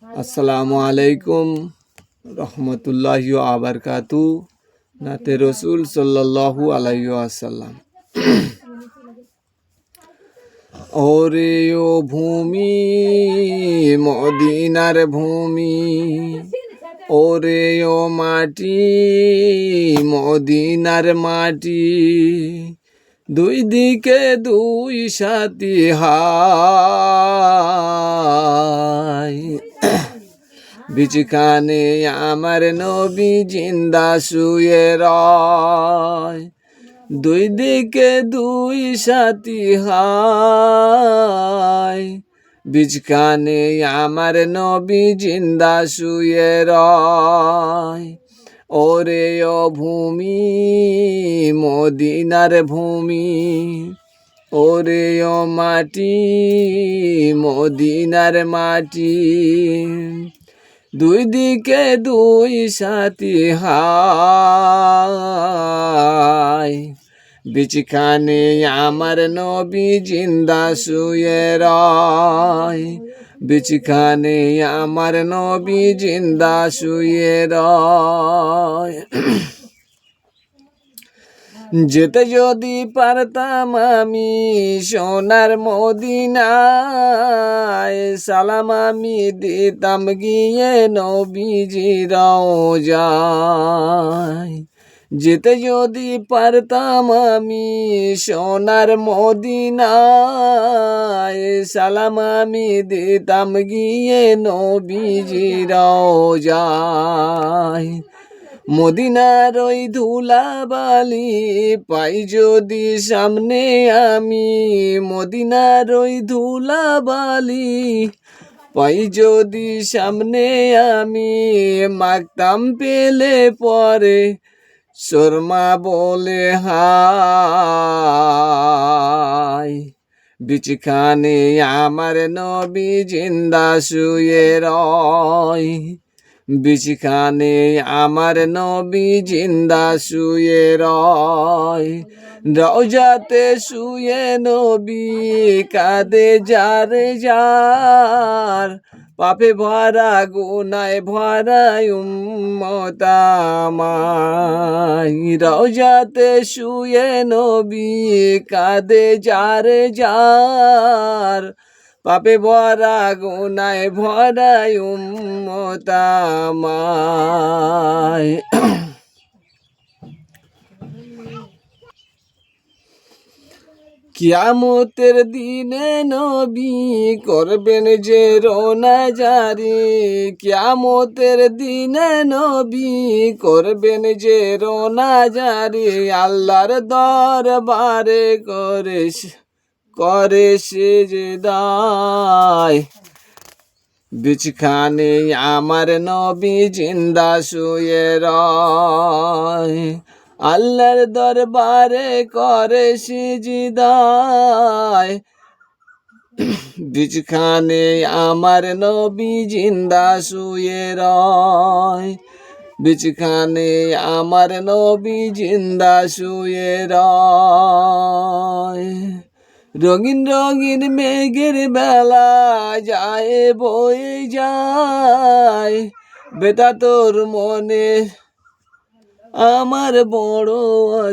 আসসালামু আলাইকুম রহমতুল্লাহি ওয়া বারাকাতু। নাতে রসুল সাল্লাল্লাহু আলাইহি ওয়াসাল্লাম। ওরে ও ভূমি মদিনার ভূমি, ওরে ও মাটি মদিনার মাটি, দুই দিকে দুই সাথী হায়। বিচখানে আমার নবী জিন্দা শুয়ে রয়, দুই দিকে দুই সাথী হায়। বিচখানে আমার নবী জিন্দা শুয়ে রয়, ওরে ও ভূমি মদিনার ভূমি, ওরে ও মাটি মদিনার মাটি, দুই দিকে দুই সাথী হায়। বিচখানে আমার নবী জিন্দা শুয়ে রয়, বিচখানে আমার নবী জিন্দা শুয়ে রয়। যেতে যদি পারতাম আমি সোনার মদিনায়, সালাম আমি দিতাম গিয়ে নবীজির রওজায়। যেতে যদি পারতাম আমি সোনার মদিনায়, সালাম আমি দিতাম গিয়ে নবীজির রওজায়। মদিনার ওই ধুলাবালি পাই যদি সামনে আমি, মদিনার ওই ধুলাবালি পাই যদি সামনে আমি, মাগতাম পেলে পরে শর্মা বলে হায়। বিচখানে আমার নবী জিন্দা শুয়ে রয়, বিচখানে আমার নবী জিন্দা শুয়ে রয়। রওজাতে শুয়ে নবী কাঁদে যারে যার, পাপে ভরা গুনায় ভরা উম্মত আমায়। রওজাতে শুয়ে নবী কাঁদে যারে যার, পাপে ভরা গুনায় ভরা উম্মত আমায়। কিয়ামতের দিনে নবী করবেন যে রোনা জারি, কিয়ামতের দিনে নবী করবেন যে রোনা জারি, আল্লাহর দরবারে করে সিজদায়। বিচখানে আমার নবী জিন্দা শুয়ে রয়, আল্লাহর দরবারে করে সিজদায়। বিচখানে আমার নবী জিন্দা শুয়ে রয়, বিচখানে আমার নবী জিন্দা শুয়ে রয়। রঙিন রঙিন মেঘের বেলা যায় বয়ে যায়, বেটা তোর মনে আমার বড়